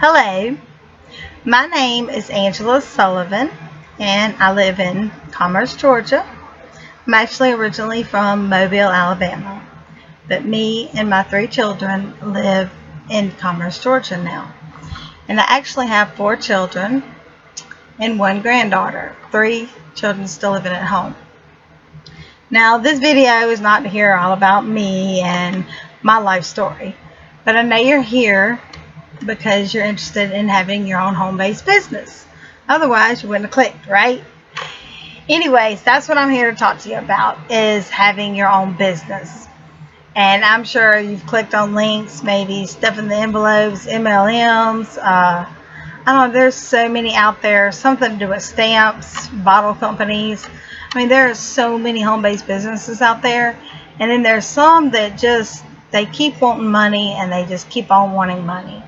Hello, my name is Angela Sullivan and I live in Commerce, Georgia. I'm actually originally from Mobile, Alabama, but me and my three children live in Commerce, Georgia now. And I actually have four children and one granddaughter, three children still living at home. Now, this video is not to hear all about me and my life story, but I know you're here because you're interested in having your own home-based business. Otherwise, you wouldn't have clicked, right? Anyways, that's what I'm here to talk to you about, is having your own business. And I'm sure you've clicked on links, maybe stuffing the envelopes, MLMs. I don't know, there's so many out there, something to do with stamps, bottle companies. I mean, there are so many home-based businesses out there. And then there's some that just, they keep wanting money and they just keep on wanting money.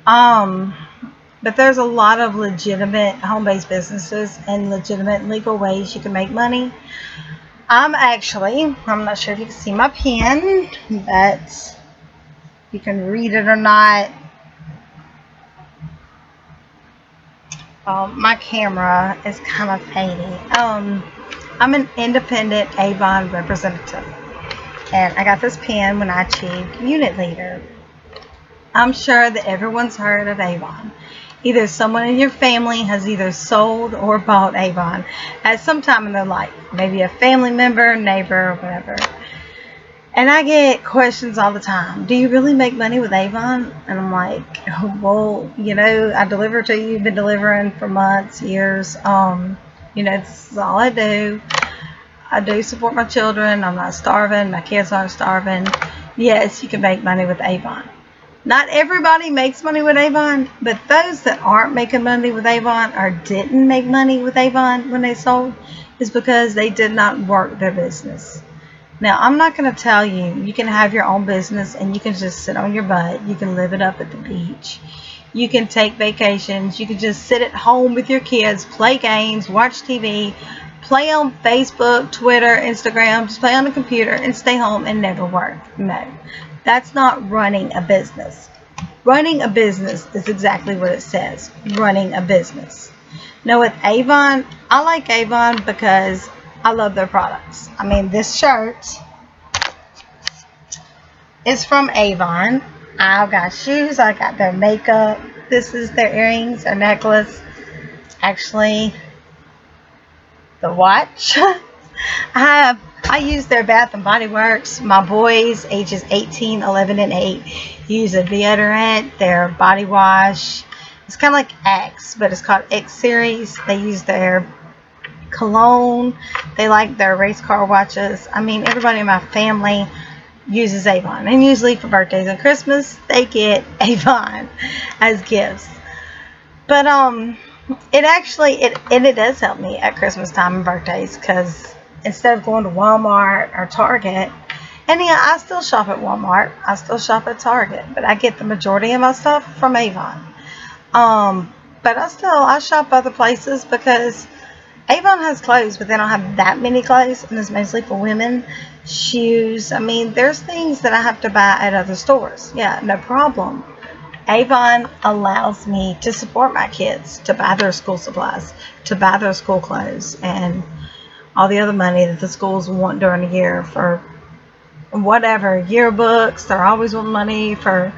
But there's a lot of legitimate home-based businesses and legitimate legal ways you can make money. I'm not sure if you can see my pen, but you can read it or not. My camera is kind of fading. I'm an independent Avon representative, and I got this pen when I achieved unit leader. I'm sure that everyone's heard of Avon. Either someone in your family has either sold or bought Avon at some time in their life. Maybe a family member, neighbor, or whatever. And I get questions all the time. Do you really make money with Avon? And I'm like, well, I deliver to you. You've been delivering for months, years. This is all I do. I do support my children. I'm not starving. My kids aren't starving. Yes, you can make money with Avon. Not everybody makes money with Avon, but those that aren't making money with Avon or didn't make money with Avon when they sold is because they did not work their business. Now, I'm not going to tell you can have your own business and you can just sit on your butt. You can live it up at the beach. You can take vacations. You can just sit at home with your kids, play games, watch TV, play on Facebook, Twitter, Instagram, just play on the computer and stay home and never work. No. That's not running a business. Running a business is exactly what it says, running a business. Now with Avon, I like Avon because I love their products. I mean, this shirt is from Avon. I've got shoes, I got their makeup. This is their earrings, their necklace. Actually, the watch. I use their Bath and Body Works. My boys, ages 18, 11, and 8, use a deodorant, their body wash. It's kind of like Axe, but it's called X Series. They use their cologne. They like their race car watches. I mean, everybody in my family uses Avon. And usually for birthdays and Christmas, they get Avon as gifts. But it does help me at Christmas time and birthdays, because instead of going to Walmart or Target, and yeah, I still shop at Walmart, I still shop at Target, but I get the majority of my stuff from Avon. But I shop other places because Avon has clothes, but they don't have that many clothes, and it's mostly for women. Shoes, I mean, there's things that I have to buy at other stores. Yeah, no problem. Avon allows me to support my kids, to buy their school supplies, to buy their school clothes, and all the other money that the schools want during the year for whatever, yearbooks. They're always wanting money for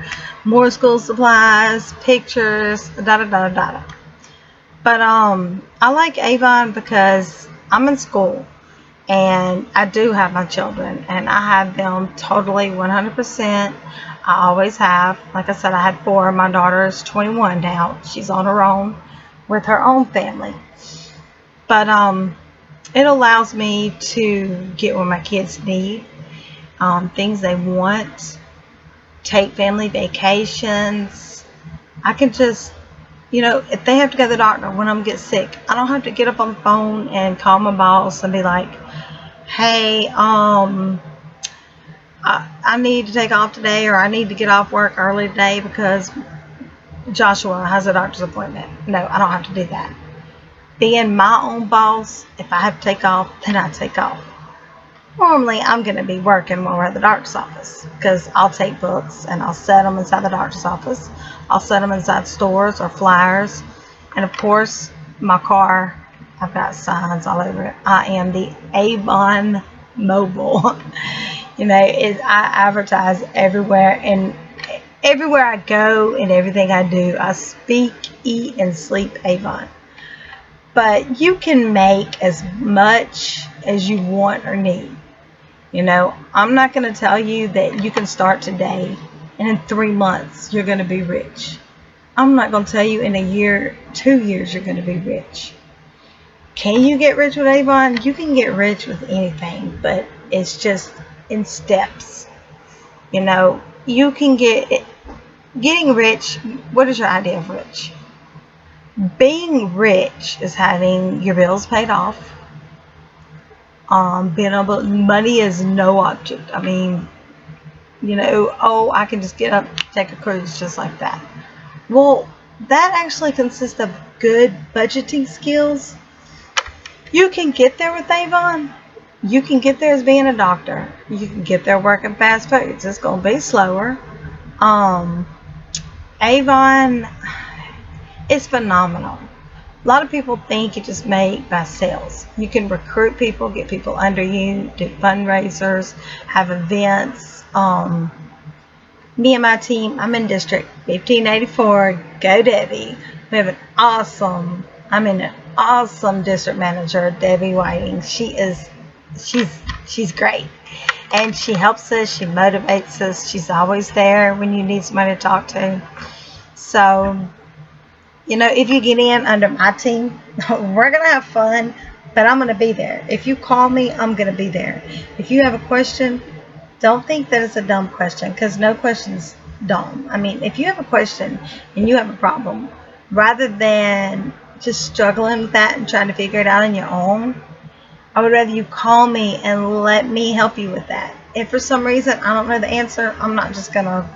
more school supplies, pictures, da-da-da-da-da. But I like Avon because I'm in school and I do have my children and I have them totally 100%. I always have. Like I said, I had 4. My daughter is 21 now. She's on her own with her own family. But it allows me to get what my kids need, things they want, take family vacations. I can just, if they have to go to the doctor, when I'm get sick, I don't have to get up on the phone and call my boss and be like, hey, I need to take off today, or I need to get off work early today because Joshua has a doctor's appointment. No, I don't have to do that. Being my own boss, if I have to take off, then I take off. Normally, I'm going to be working when we're at the doctor's office because I'll take books and I'll set them inside the doctor's office. I'll set them inside stores or flyers. And of course, my car, I've got signs all over it. I am the Avon Mobile. I advertise everywhere, and everywhere I go and everything I do, I speak, eat, and sleep Avon. But you can make as much as you want or need. I'm not going to tell you that you can start today and in 3 months you're going to be rich. I'm not going to tell you in a year, 2 years you're going to be rich. Can you get rich with Avon? You can get rich with anything, but it's just in steps. You can getting rich. What is your idea of rich? Being rich is having your bills paid off. Money is no object. I mean, I can just get up, take a cruise just like that. Well, that actually consists of good budgeting skills. You can get there with Avon. You can get there as being a doctor. You can get there working fast foods. It's going to be slower. Avon is phenomenal. A lot of people think you just make by sales. You can recruit people, get people under you, do fundraisers, have events. Me and my team, I'm in District 1584. Go Debbie. We have an awesome district manager, Debbie Whiting. She's great. And she helps us, she motivates us. She's always there when you need somebody to talk to. So, if you get in under my team, we're going to have fun, but I'm going to be there. If you call me, I'm going to be there. If you have a question, don't think that it's a dumb question, because no question's dumb. I mean, if you have a question and you have a problem, rather than just struggling with that and trying to figure it out on your own, I would rather you call me and let me help you with that. If for some reason I don't know the answer, I'm not just going to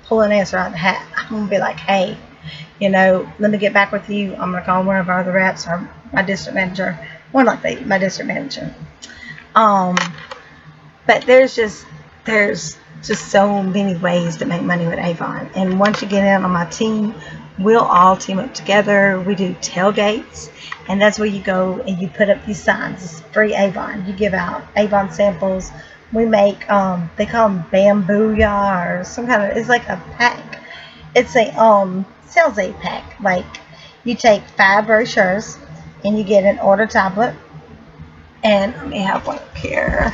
pull an answer out of the hat. I'm going to be like, hey, let me get back with you. I'm going to call one of our other reps or my district manager, my district manager. But there's just so many ways to make money with Avon. And once you get in on my team, we'll all team up together. We do tailgates, and that's where you go and you put up these signs. It's free Avon. You give out Avon samples. We make, they call them bambooya or some kind of, it's like a pack. It's a sales aid pack. Like, you take 5 brochures and you get an order tablet. And let me have one up here.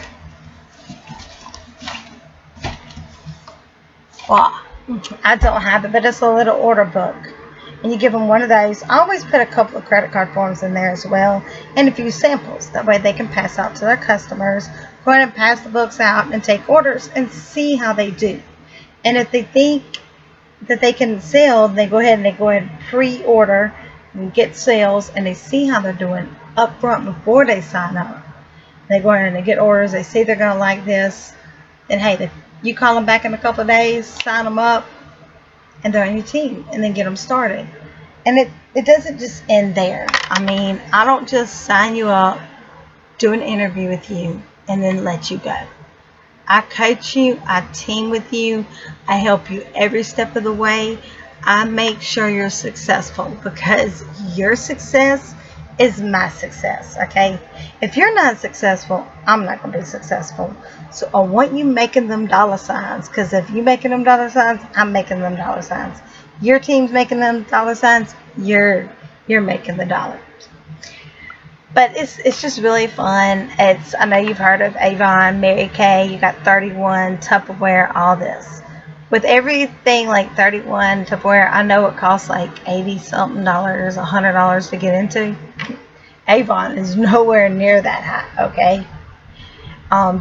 Well, I don't have it, but it's a little order book. And you give them one of those. I always put a couple of credit card forms in there as well, and a few samples. That way they can pass out to their customers. Go ahead and pass the books out and take orders and see how they do. And if they think that they can sell, they go ahead and pre-order and get sales, and they see how they're doing up front before they sign up. They go ahead and they get orders. They see they're going to like this. Then, hey, you call them back in a couple of days, sign them up, and they're on your team, and then get them started. And it doesn't just end there. I mean, I don't just sign you up, do an interview with you, and then let you go. I coach you, I team with you, I help you every step of the way. I make sure you're successful, because your success is my success, okay? If you're not successful, I'm not going to be successful. So I want you making them dollar signs, because if you're making them dollar signs, I'm making them dollar signs. Your team's making them dollar signs, you're making the dollars. But it's just really fun. I know you've heard of Avon, Mary Kay, you got 31, Tupperware, all this. With everything like 31, Tupperware, I know it costs like $80-something, $100 to get into. Avon is nowhere near that high, okay?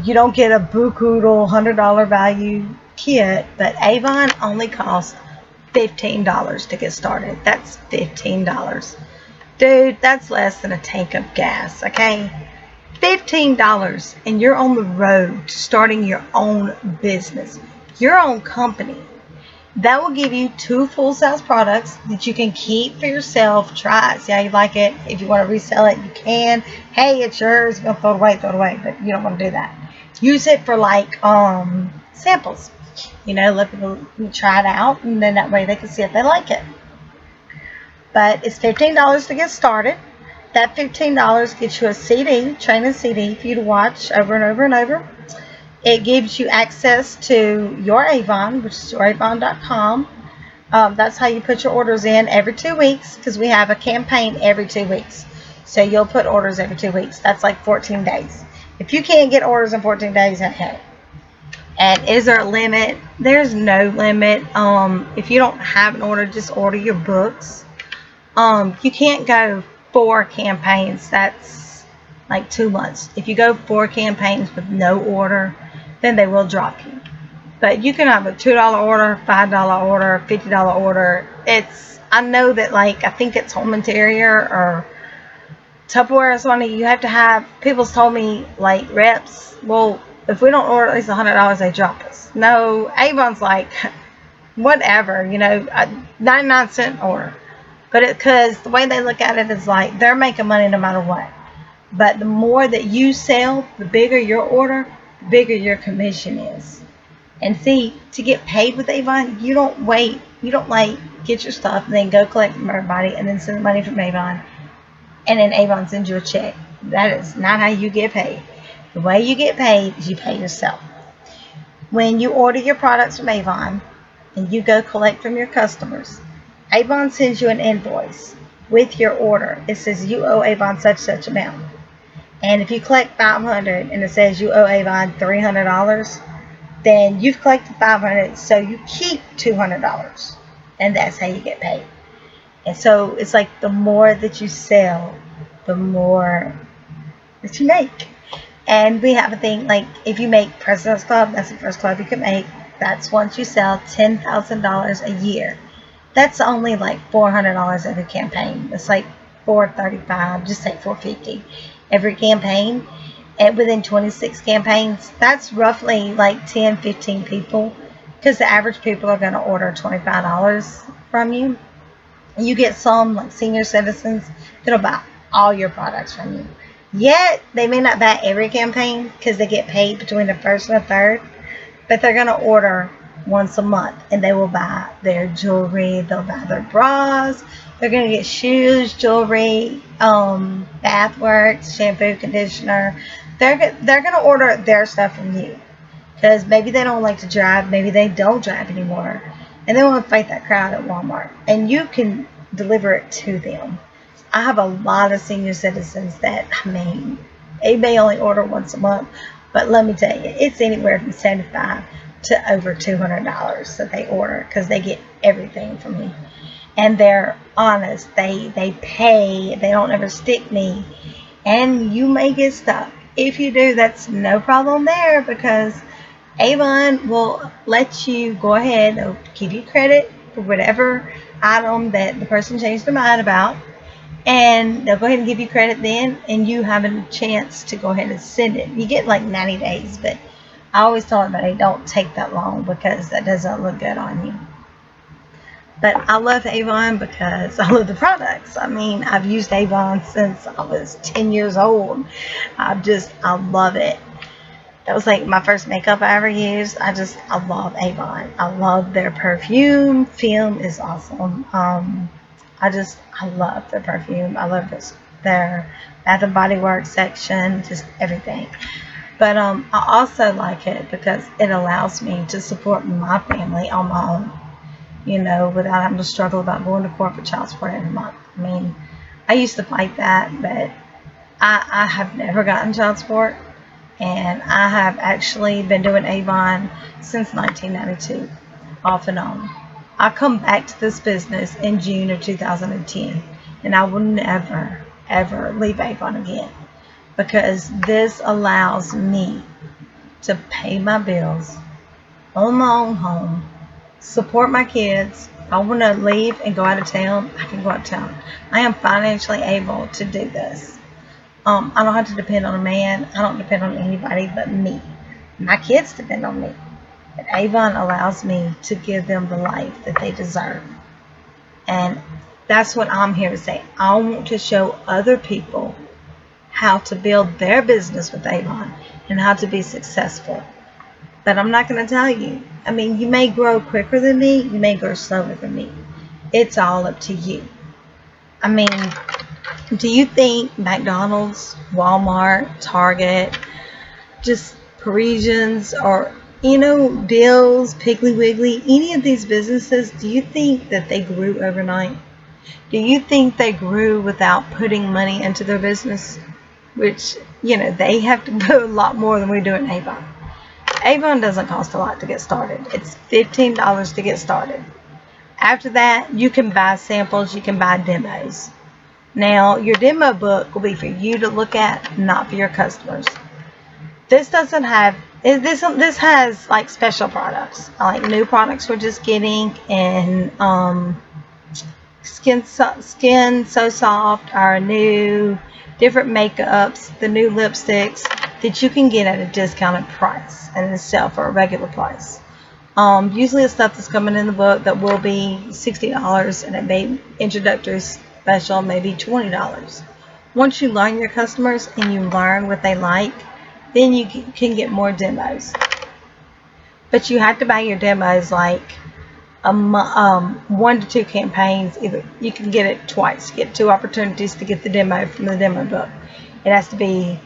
You don't get a buku $100 value kit, but Avon only costs $15 to get started. That's $15. Dude, that's less than a tank of gas, okay? $15, and you're on the road to starting your own business, your own company. That will give you 2 full-size products that you can keep for yourself. Try it, see how you like it. If you want to resell it, you can. Hey, it's yours. You're going to throw it away, but you don't want to do that. use it for like samples. Let people try it out, and then that way they can see if they like it. But it's $15 to get started. That $15 gets you a CD, training CD for you to watch over and over and over. It gives you access to your Avon, which is youravon.com. That's how you put your orders in every 2 weeks, because we have a campaign every 2 weeks. So you'll put orders every 2 weeks. That's like 14 days. If you can't get orders in 14 days, okay. And is there a limit? There's no limit. If you don't have an order, just order your books. You can't go 4 campaigns. That's like 2 months. If you go 4 campaigns with no order, then they will drop you. But you can have a $2 order, $5 order, $50 order. I know that, like, I think it's Home Interior or Tupperware or something, you have to have, people's told me, like, reps, well, if we don't order at least $100, they drop us. No, Avon's like, whatever, 99-cent order. But because the way they look at it is like, they're making money no matter what. But the more that you sell, the bigger your order, the bigger your commission is. And see, to get paid with Avon, you don't wait. You don't, like, get your stuff and then go collect from everybody and then send the money from Avon, and then Avon sends you a check. That is not how you get paid. The way you get paid is you pay yourself. When you order your products from Avon and you go collect from your customers, Avon sends you an invoice with your order. It says you owe Avon such amount. And if you collect $500 and it says you owe Avon $300, then you've collected $500, so you keep $200, and that's how you get paid. And so it's like the more that you sell, the more that you make. And we have a thing, like, if you make President's Club, that's the first club you can make. That's once you sell $10,000 a year. That's only like $400 every campaign. It's like $435, just say $450 every campaign. And within 26 campaigns, that's roughly like 10, 15 people, because the average people are going to order $25 from you. And you get some, like senior citizens, that'll buy all your products from you. Yet, they may not buy every campaign because they get paid between the first and the third, but they're going to order once a month, and they will buy their jewelry, they'll buy their bras, they're going to get shoes, jewelry, bath works, shampoo, conditioner. They're going to order their stuff from you, because maybe they don't like to drive, maybe they don't drive anymore, and they want to fight that crowd at Walmart, and you can deliver it to them. I have a lot of senior citizens that, they may only order once a month, but let me tell you, it's anywhere from $75 to over $200 that they order, because they get everything from me. And they're honest, they pay, they don't ever stick me, and you may get stuck. If you do, that's no problem there, because Avon will let you go ahead, they'll give you credit for whatever item that the person changed their mind about, and they'll go ahead and give you credit then, and you have a chance to go ahead and send it. You get like 90 days, but I always tell everybody, don't take that long, because that doesn't look good on you. But I love Avon because I love the products. I've used Avon since I was 10 years old. I love it. That was like my first makeup I ever used. I love Avon. I love their perfume. Film is awesome. I love their perfume. I love their Bath and Body Works section, just everything. But I also like it because it allows me to support my family on my own, without having to struggle about going to court for child support every month. I used to fight that, but I have never gotten child support, and I have actually been doing Avon since 1992, off and on. I come back to this business in June of 2010, and I will never, ever leave Avon again, because this allows me to pay my bills, own my own home, support my kids. If I want to leave and go out of town, I can go out of town. I am financially able to do this. I don't have to depend on a man. I don't depend on anybody but me. My kids depend on me. But Avon allows me to give them the life that they deserve. And that's what I'm here to say. I want to show other people how to build their business with Avon and how to be successful. But I'm not going to tell you. I mean, you may grow quicker than me, you may grow slower than me. It's all up to you. I mean, do you think McDonald's, Walmart, Target, just Parisians, or Deals, Piggly Wiggly, any of these businesses, do you think that they grew overnight? Do you think they grew without putting money into their business? Which, they have to put a lot more than we do at Avon. Avon doesn't cost a lot to get started. It's $15 to get started. After that, you can buy samples, you can buy demos. Now, your demo book will be for you to look at, not for your customers. This doesn't have, this has like special products, like new products we're just getting, and Skin So Soft, our new different makeups, the new lipsticks that you can get at a discounted price and sell for a regular price. Usually it's stuff that's coming in the book that will be $60, and it may introductory special maybe $20. Once you learn your customers and you learn what they like, then you can get more demos. But you have to buy your demos like 1 to 2 campaigns. Either you can get it twice. You get 2 opportunities to get the demo from the demo book. It has to be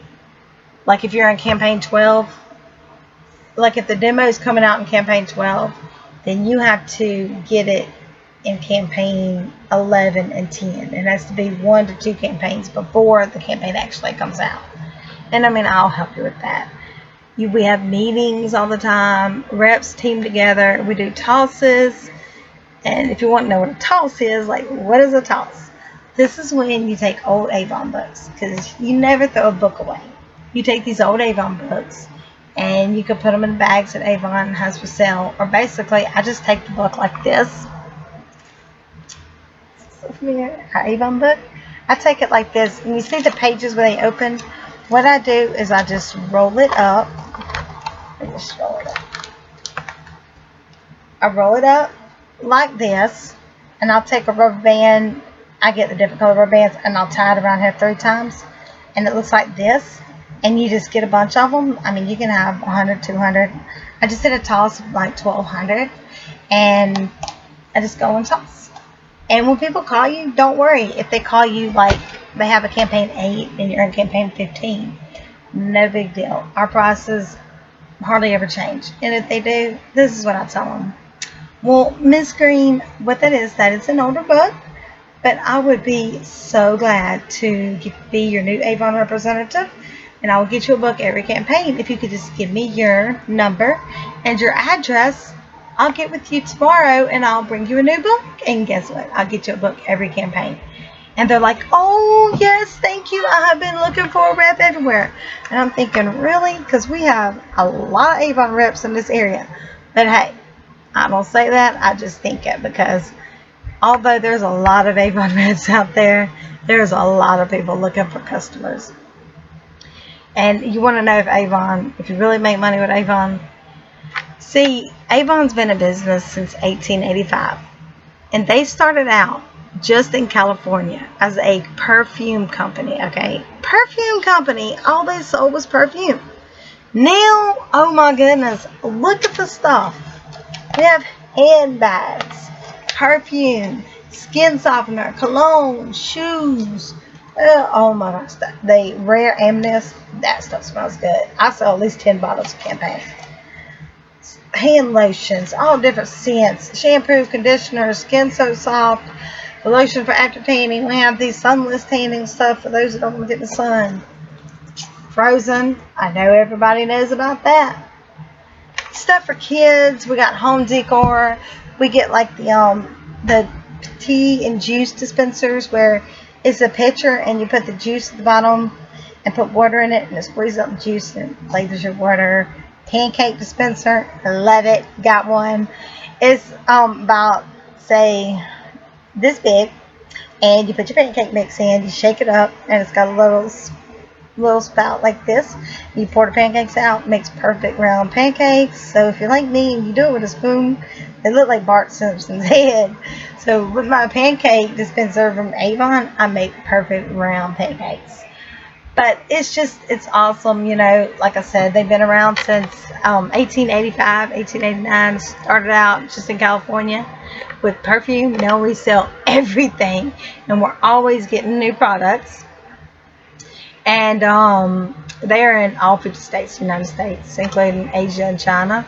like if you're in campaign 12, like if the demo is coming out in campaign 12, then you have to get it in campaign 11 and 10. It has to be 1 to 2 campaigns before the campaign actually comes out. And I mean, I'll help you with that. We have meetings all the time. Reps team together. We do tosses. And if you want to know what a toss is, like, what is a toss? This is when you take old Avon books, because you never throw a book away. You take these old Avon books and you can put them in bags that Avon has for sale. Or basically, I just take the book like this. Our Avon book. I take it like this, and you see the pages where they open. What I do is I just roll it up. I roll it up like this, and I'll take a rubber band. I get the different color rubber bands, and I'll tie it around here 3 times, and it looks like this. And you just get a bunch of them. I mean, you can have 100, 200. I just did a toss of like 1,200, and I just go and toss. And when people call you, don't worry. If they call you like they have a campaign 8 and you're in campaign 15, no big deal. Our prices hardly ever change. And if they do, this is what I tell them. Well, Miss Green, what that is an older book, but I would be so glad to be your new Avon representative, and I will get you a book every campaign. If you could just give me your number and your address, I'll get with you tomorrow and I'll bring you a new book. And guess what? I'll get you a book every campaign. And they're like, oh, yes, thank you. I have been looking for a rep everywhere. And I'm thinking, really? Because we have a lot of Avon reps in this area. But hey, I don't say that. I just think it, because although there's a lot of Avon reps out there, there's a lot of people looking for customers. And you want to know if you really make money with Avon. See, Avon's been in business since 1885. And they started out just in California as a perfume company, okay? Perfume company. All they sold was perfume. Now, oh my goodness, look at the stuff. We have handbags, perfume, skin softener, cologne, shoes. Oh my gosh, the rare amethyst, that stuff smells good. I sell at least 10 bottles a campaign. Hand lotions, all different scents, shampoo, conditioner, Skin So Soft, the lotion for after tanning. We have these sunless tanning stuff for those that don't want to get in the sun. Frozen, I know everybody knows about that. Stuff for kids, we got home decor. We get like the tea and juice dispensers where it's a pitcher and you put the juice at the bottom and put water in it, and it squeezes up the juice and flavors your water. Pancake dispenser, I love it. Got one. It's about, say, this big, and you put your pancake mix in, you shake it up, and it's got a little spout like this. You pour the pancakes out, makes perfect round pancakes. So if you're like me and you do it with a spoon, they look like Bart Simpson's head. So with my pancake dispenser from Avon, I make perfect round pancakes. But it's awesome, you know. Like I said, they've been around since 1885, 1889. Started out just in California with perfume. Now we sell everything, and we're always getting new products. And they're in all 50 states, of the United States, including Asia and China.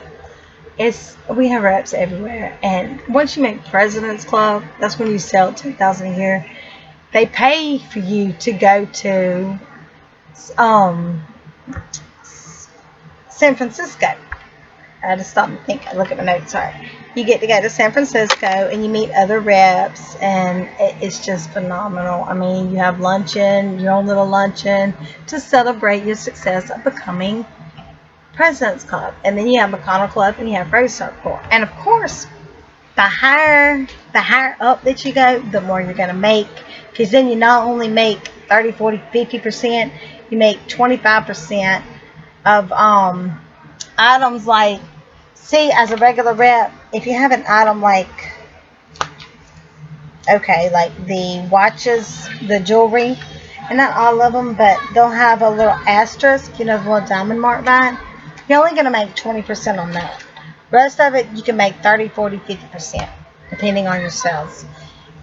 We have reps everywhere. And once you make President's Club, that's when you sell 2,000 a year. They pay for you to go to um, San Francisco. I had to stop and think. I look at my notes. Sorry. You get to go to San Francisco and you meet other reps, and it's just phenomenal. I mean, you have luncheon, your own little luncheon, to celebrate your success of becoming President's Club. And then you have McConnell Club and you have Rose Circle. And of course, the higher up that you go, the more you're going to make. Because then you not only make 30, 40, 50%, you make 25% of items like, see, as a regular rep, if you have an item like, okay, like the watches, the jewelry, and not all of them, but they'll have a little asterisk, you know, the little diamond mark by it. You're only going to make 20% on that. Rest of it, you can make 30, 40, 50%, depending on your sales.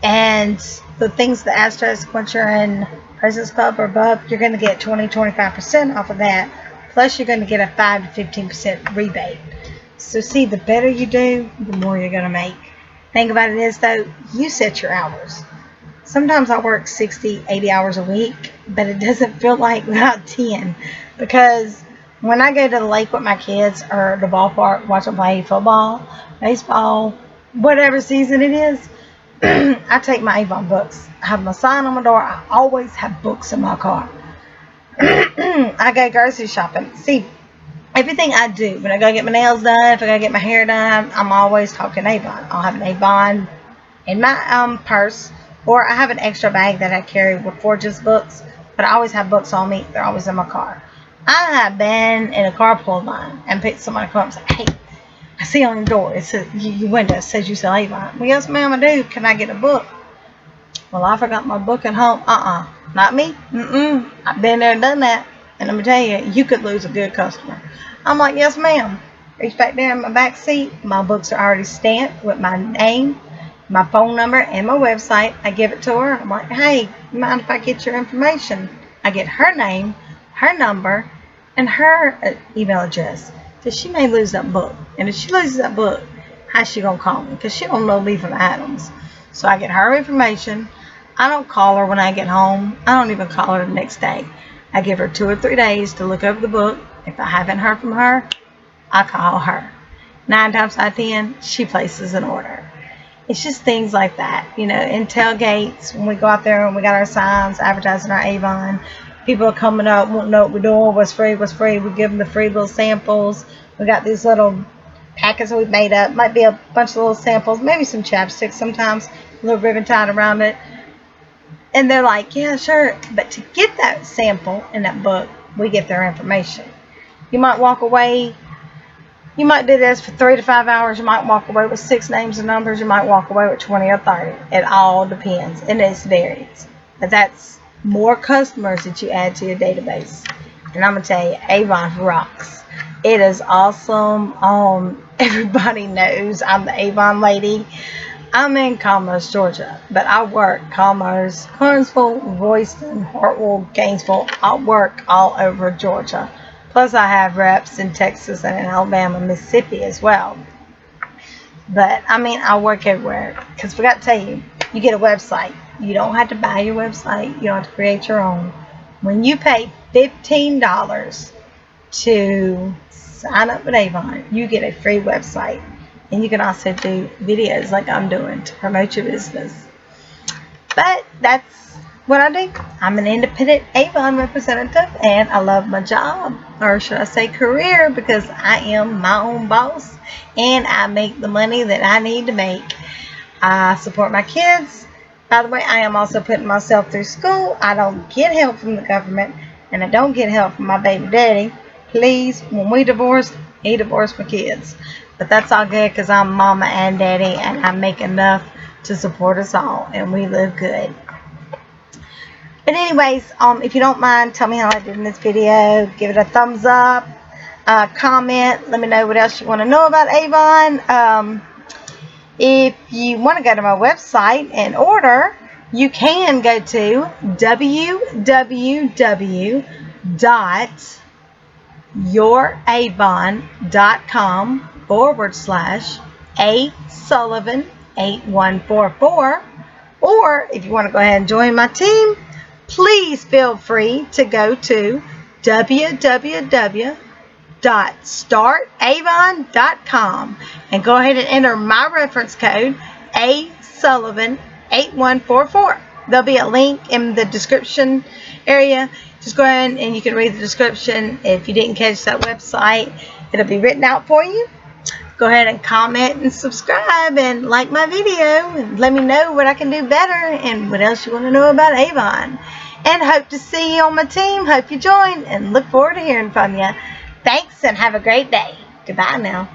And the things, the asterisk, once you're in President's Club or above, you're going to get 20, 25% off of that. Plus, you're going to get a 5 to 15% rebate. So, see, the better you do, the more you're going to make. Thing about it is, though, you set your hours. Sometimes I work 60, 80 hours a week, but it doesn't feel like about 10. Because when I go to the lake with my kids or the ballpark, watch them play football, baseball, whatever season it is, I take my Avon books. I have my sign on my door. I always have books in my car. I go grocery shopping. See, everything I do, when I go get my nails done, if I go get my hair done, I'm always talking Avon. I'll have an Avon in my purse, or I have an extra bag that I carry with Forge's books, but I always have books on me. They're always in my car. I have been in a carpool line and picked somebody up and say, hey, I see on your door, it says, your window, it says you sell Avon. Well, yes, ma'am, I do. Can I get a book? Well, I forgot my book at home. Not me. I've been there and done that. And I'm going to tell you, you could lose a good customer. I'm like, yes, ma'am. Reach back there in my back seat. My books are already stamped with my name, my phone number, and my website. I give it to her. I'm like, hey, mind if I get your information? I get her name, her number, and her email address. Because she may lose that book. And if she loses that book, how's she going to call me? Because she don't know me from Adams. So I get her information. I don't call her when I get home. I don't even call her the next day. I give her 2 or 3 days to look over the book. If I haven't heard from her, I call her. 9 times out of 10, she places an order. It's just things like that. You know, in tailgates, when we go out there and we got our signs advertising our Avon, people are coming up, wanting to know what we're doing, what's free, what's free. We give them the free little samples. We got these little packets that we've made up. Might be a bunch of little samples, maybe some chapstick sometimes, a little ribbon tied around it. And they're like, yeah, sure. But to get that sample in that book, we get their information. You might walk away. You might do this for 3 to 5 hours. You might walk away with 6 names and numbers. You might walk away with 20 or 30. It all depends. And it varies. But that's more customers that you add to your database. And I'm going to tell you, Avon rocks. It is awesome. Everybody knows I'm the Avon lady. I'm in Commerce, Georgia, but I work Commerce, Carnesville, Royston, Hartwell, Gainesville. I work all over Georgia. Plus, I have reps in Texas and in Alabama, Mississippi as well. But, I mean, I work everywhere. Because I forgot to tell you, you get a website. You don't have to buy your website. You don't have to create your own. When you pay $15 to sign up with Avon, you get a free website. And you can also do videos like I'm doing to promote your business. But that's what I do. I'm an independent Avon representative, and I love my job, or should I say career, because I am my own boss, and I make the money that I need to make. I support my kids. By the way, I am also putting myself through school. I don't get help from the government, and I don't get help from my baby daddy. Please, when we divorced, he divorced my kids. But that's all good because I'm mama and daddy, and I make enough to support us all, and we live good. But anyways, if you don't mind, tell me how I did in this video. Give it a thumbs up, comment, let me know what else you want to know about Avon. If you want to go to my website and order, you can go to www.youravon.com/asullivan8144. Or if you want to go ahead and join my team, please feel free to go to www.startavon.com and go ahead and enter my reference code asullivan8144. There'll be a link in the description area. Just go ahead and you can read the description. If you didn't catch that website, it'll be written out for you. Go ahead and comment and subscribe and like my video and let me know what I can do better and what else you want to know about Avon. And hope to see you on my team. Hope you join and look forward to hearing from you. Thanks and have a great day. Goodbye now.